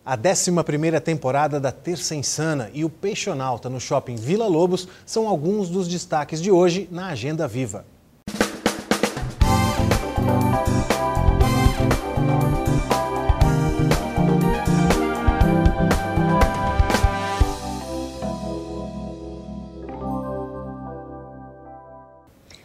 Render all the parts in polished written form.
A 11ª temporada da Terça Insana e o Peixonauta no Shopping Vila Lobos são alguns dos destaques de hoje na Agenda Viva.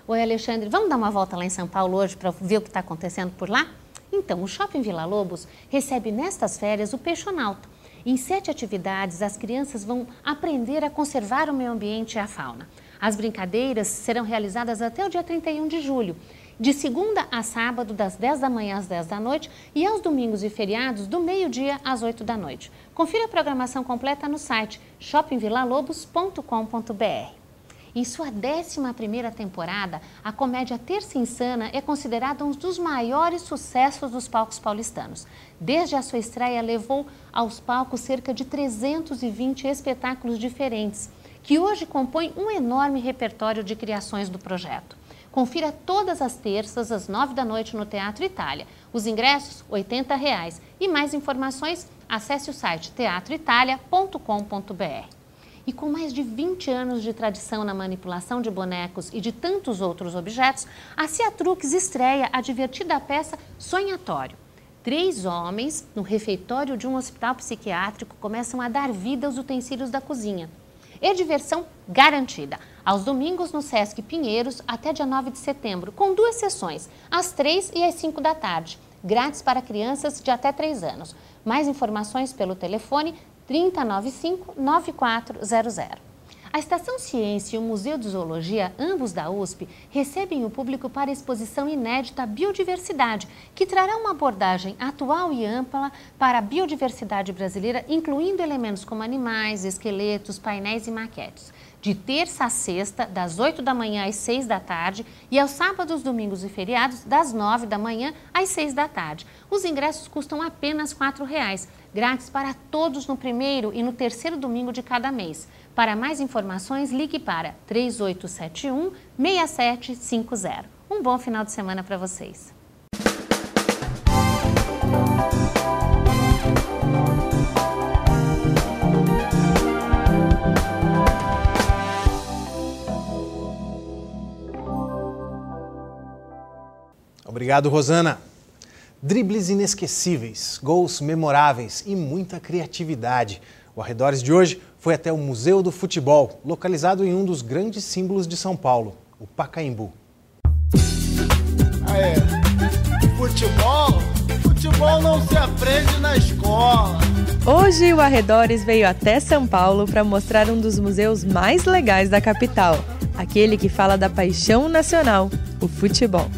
Oi, Alexandre, vamos dar uma volta lá em São Paulo hoje para ver o que está acontecendo por lá? Então, o Shopping Vila Lobos recebe nestas férias o Peixonauta. Em 7 atividades, as crianças vão aprender a conservar o meio ambiente e a fauna. As brincadeiras serão realizadas até o dia 31 de julho, de segunda a sábado, das 10 da manhã às 10 da noite e aos domingos e feriados, do meio-dia às 8 da noite. Confira a programação completa no site shoppingvilalobos.com.br. Em sua 11ª temporada, a comédia Terça Insana é considerada um dos maiores sucessos dos palcos paulistanos. Desde a sua estreia, levou aos palcos cerca de 320 espetáculos diferentes, que hoje compõem um enorme repertório de criações do projeto. Confira todas as terças, às 9 da noite, no Teatro Itália. Os ingressos, R$ 80. E mais informações, acesse o site teatroitalia.com.br. E com mais de 20 anos de tradição na manipulação de bonecos e de tantos outros objetos, a Ciatrux estreia a divertida peça Sonhatório. 3 homens, no refeitório de um hospital psiquiátrico, começam a dar vida aos utensílios da cozinha. E diversão garantida. Aos domingos no Sesc Pinheiros, até dia 9 de setembro, com 2 sessões, às 3 e às 5 da tarde. Grátis para crianças de até 3 anos. Mais informações pelo telefone 3095-9400. A Estação Ciência e o Museu de Zoologia, ambos da USP, recebem o público para a exposição inédita Biodiversidade, que trará uma abordagem atual e ampla para a biodiversidade brasileira, incluindo elementos como animais, esqueletos, painéis e maquetes. De terça a sexta, das 8 da manhã às 6 da tarde e aos sábados, domingos e feriados, das 9 da manhã às 6 da tarde. Os ingressos custam apenas R$ 4,00, grátis para todos no primeiro e no terceiro domingo de cada mês. Para mais informações, ligue para 3871-6750. Um bom final de semana para vocês. Obrigado, Rosana. Dribles inesquecíveis, gols memoráveis e muita criatividade. O Arredores de hoje foi até o Museu do Futebol, localizado em um dos grandes símbolos de São Paulo, o Pacaembu. Futebol não se aprende na escola. Hoje o Arredores veio até São Paulo para mostrar um dos museus mais legais da capital, aquele que fala da paixão nacional, o futebol.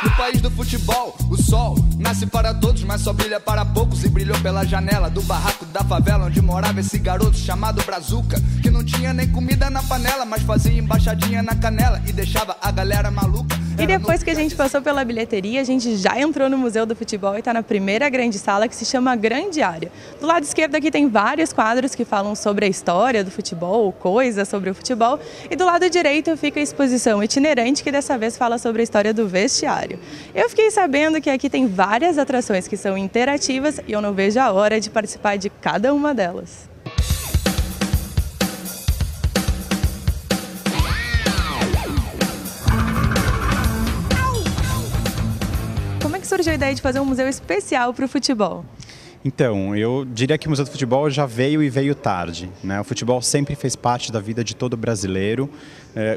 No país do futebol, o sol nasce para todos, mas só brilha para poucos. E brilhou pela janela do barraco da favela, onde morava esse garoto chamado Brazuca, que não tinha nem comida na panela, mas fazia embaixadinha na canela e deixava a galera maluca. E depois que a gente passou pela bilheteria, a gente já entrou no Museu do Futebol e está na primeira grande sala, que se chama Grande Área. Do lado esquerdo aqui tem vários quadros que falam sobre a história do futebol, coisas sobre o futebol. E do lado direito fica a exposição itinerante, que dessa vez fala sobre a história do vestiário. Eu fiquei sabendo que aqui tem várias atrações que são interativas e eu não vejo a hora de participar de cada uma delas. Como é que surgiu a ideia de fazer um museu especial para o futebol? Então, eu diria que o Museu do Futebol já veio e veio tarde, né? O futebol sempre fez parte da vida de todo brasileiro,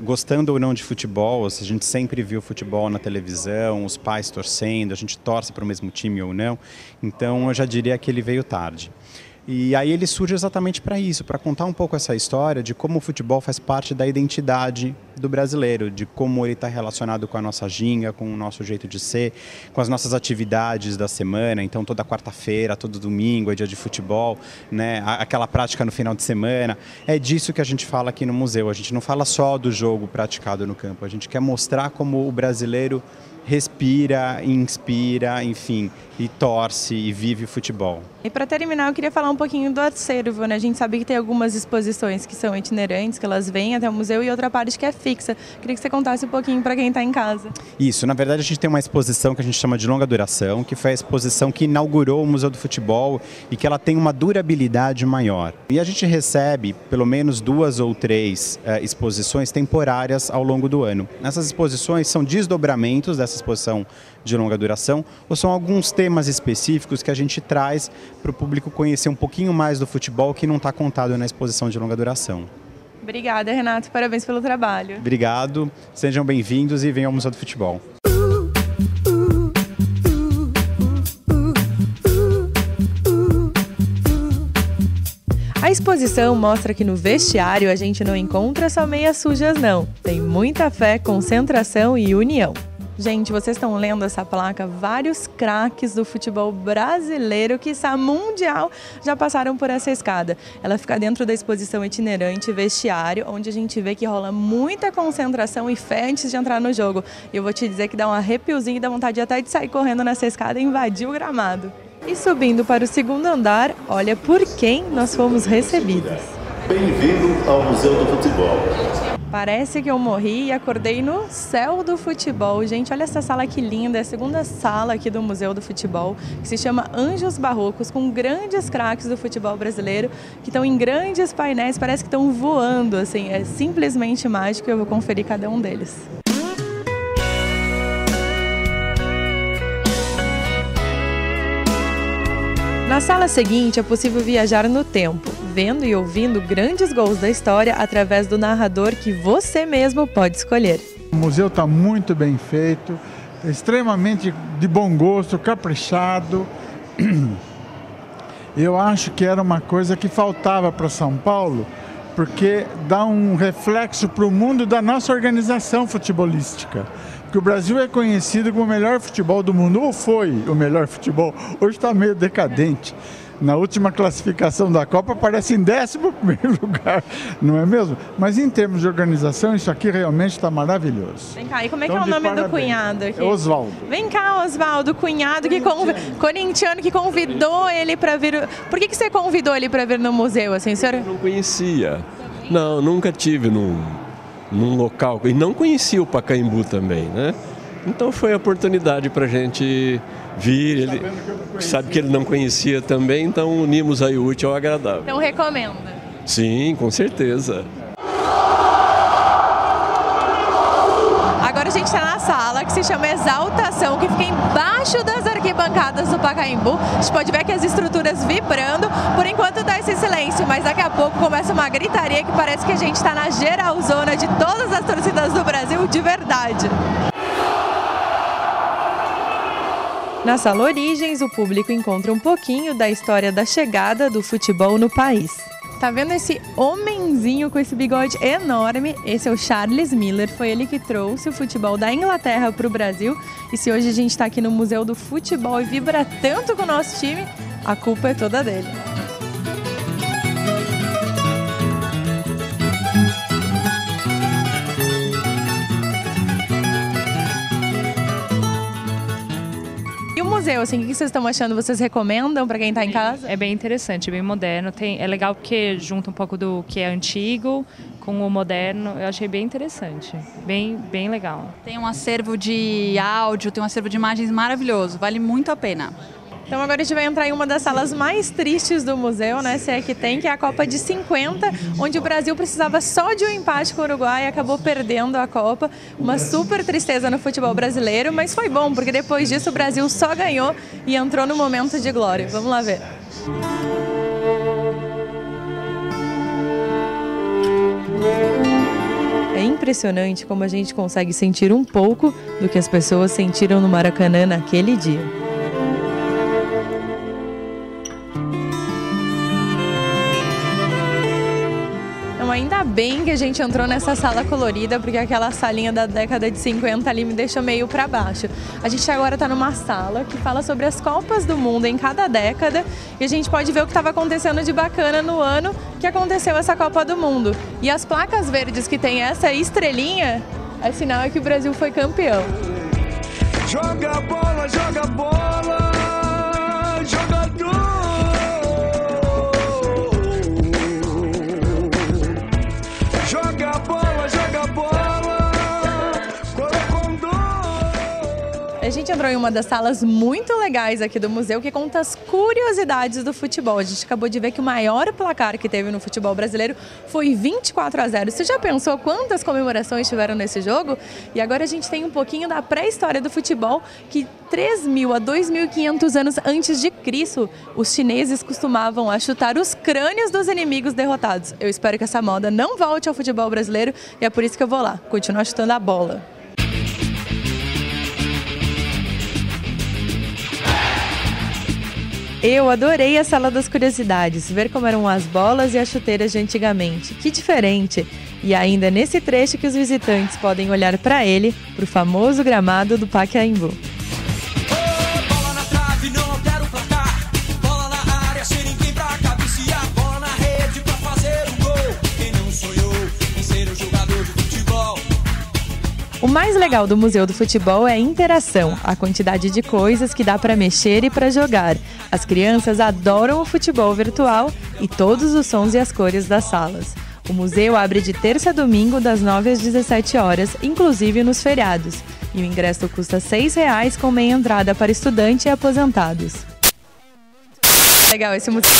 gostando ou não de futebol, a gente sempre viu futebol na televisão, os pais torcendo, a gente torce para o mesmo time ou não, então eu já diria que ele veio tarde. E aí ele surge exatamente para isso, para contar um pouco essa história de como o futebol faz parte da identidade do brasileiro, de como ele está relacionado com a nossa ginga, com o nosso jeito de ser, com as nossas atividades da semana. Então toda quarta-feira, todo domingo é dia de futebol, né? Aquela prática no final de semana. É disso que a gente fala aqui no museu. A gente não fala só do jogo praticado no campo, a gente quer mostrar como o brasileiro respira, inspira, enfim, e torce e vive o futebol. E para terminar, eu queria falar um pouquinho do acervo, né? A gente sabe que tem algumas exposições que são itinerantes, que elas vêm até o museu, e outra parte que é fixa. Queria que você contasse um pouquinho para quem está em casa. Isso, na verdade a gente tem uma exposição que a gente chama de longa duração, que foi a exposição que inaugurou o Museu do Futebol e que ela tem uma durabilidade maior. E a gente recebe pelo menos 2 ou 3 exposições temporárias ao longo do ano. Essas exposições são desdobramentos dessa exposição de longa duração, ou são alguns temas específicos que a gente traz para o público conhecer um pouquinho mais do futebol que não está contado na exposição de longa duração. Obrigada, Renato. Parabéns pelo trabalho. Obrigado. Sejam bem-vindos e venham ao Museu do Futebol. A exposição mostra que no vestiário a gente não encontra só meias sujas, não. Tem muita fé, concentração e união. Gente, vocês estão lendo essa placa? Vários craques do futebol brasileiro, quiçá mundial, já passaram por essa escada. Ela fica dentro da exposição itinerante Vestiário, onde a gente vê que rola muita concentração e fé antes de entrar no jogo. E eu vou te dizer que dá um arrepiozinho e dá vontade até de sair correndo nessa escada e invadir o gramado. E subindo para o 2º andar, olha por quem nós fomos recebidos. Bem-vindo ao Museu do Futebol. Parece que eu morri e acordei no céu do futebol. Gente, olha essa sala que linda, é a 2ª sala aqui do Museu do Futebol, que se chama Anjos Barrocos, com grandes craques do futebol brasileiro, que estão em grandes painéis, parece que estão voando, assim, é simplesmente mágico e eu vou conferir cada um deles. Na sala seguinte é possível viajar no tempo, vendo e ouvindo grandes gols da história através do narrador que você mesmo pode escolher. O museu está muito bem feito, extremamente de bom gosto, caprichado. Eu acho que era uma coisa que faltava para São Paulo, porque dá um reflexo para o mundo da nossa organização futebolística. Porque o Brasil é conhecido como o melhor futebol do mundo, ou foi o melhor futebol, hoje está meio decadente. Na última classificação da Copa aparece em 11º lugar, não é mesmo? Mas em termos de organização, isso aqui realmente está maravilhoso. Vem cá, e como é que é o nome do cunhado aqui? É Oswaldo. Vem cá, Oswaldo, cunhado corintiano que convidou ele para vir. Por que você convidou ele para vir no museu, assim, senhor? Eu não conhecia. Não, nunca tive num local, e não conhecia o Pacaembu também, né? Então foi a oportunidade para a gente vir, ele sabe que ele não conhecia também, então unimos aí o útil ao agradável. Então recomenda? Sim, com certeza. Agora a gente está na sala que se chama Exaltação, que fica embaixo das arquibancadas do Pacaembu. A gente pode ver que as estruturas vibrando, por enquanto dá esse silêncio, mas daqui a pouco começa uma gritaria que parece que a gente está na geralzona de todas as torcidas do Brasil de verdade. Na sala Origens, o público encontra um pouquinho da história da chegada do futebol no país. Tá vendo esse homenzinho com esse bigode enorme? Esse é o Charles Miller, foi ele que trouxe o futebol da Inglaterra para o Brasil. E se hoje a gente está aqui no Museu do Futebol e vibra tanto com o nosso time, a culpa é toda dele. Museu, assim, o que vocês estão achando? Vocês recomendam para quem está em casa? É bem interessante, bem moderno. É legal porque junta um pouco do que é antigo com o moderno. Eu achei bem interessante, bem legal. Tem um acervo de áudio, tem um acervo de imagens maravilhoso, vale muito a pena. Então agora a gente vai entrar em uma das salas mais tristes do museu, né? Se é que tem, que é a Copa de 50, onde o Brasil precisava só de um empate com o Uruguai e acabou perdendo a Copa. Uma super tristeza no futebol brasileiro, mas foi bom, porque depois disso o Brasil só ganhou e entrou no momento de glória. Vamos lá ver. É impressionante como a gente consegue sentir um pouco do que as pessoas sentiram no Maracanã naquele dia. Ainda bem que a gente entrou nessa sala colorida, porque aquela salinha da década de 50 ali me deixou meio para baixo. A gente agora está numa sala que fala sobre as Copas do Mundo em cada década e a gente pode ver o que estava acontecendo de bacana no ano que aconteceu essa Copa do Mundo. E as placas verdes que tem essa estrelinha, é sinal que o Brasil foi campeão. Joga bola, joga bola, jogador. Joga bola, joga bola, Corocondô. A gente entrou em uma das salas muito legais aqui do museu que conta as curiosidades do futebol. A gente acabou de ver que o maior placar que teve no futebol brasileiro foi 24-0. Você já pensou quantas comemorações tiveram nesse jogo? E agora a gente tem um pouquinho da pré-história do futebol, que 3.000 a 2.500 anos antes de Cristo, os chineses costumavam chutar os crânios dos inimigos derrotados. Eu espero que essa moda não volte ao futebol brasileiro e é por isso que eu vou lá, continuar chutando a bola. Eu adorei a Sala das Curiosidades, ver como eram as bolas e as chuteiras de antigamente. Que diferente! E ainda nesse trecho que os visitantes podem olhar para ele, para o famoso gramado do Pacaembu. Bola na trave, não quero placar. Bola na área, sem ninguém pra cabecear. Bola na rede pra fazer um gol. Quem não sonhou em ser um jogador de futebol? O mais legal do Museu do Futebol é a interação, a quantidade de coisas que dá para mexer e para jogar. As crianças adoram o futebol virtual e todos os sons e as cores das salas. O museu abre de terça a domingo, das 9 às 17 horas, inclusive nos feriados. E o ingresso custa R$ 6,00 com meia entrada para estudante e aposentados. Legal esse museu.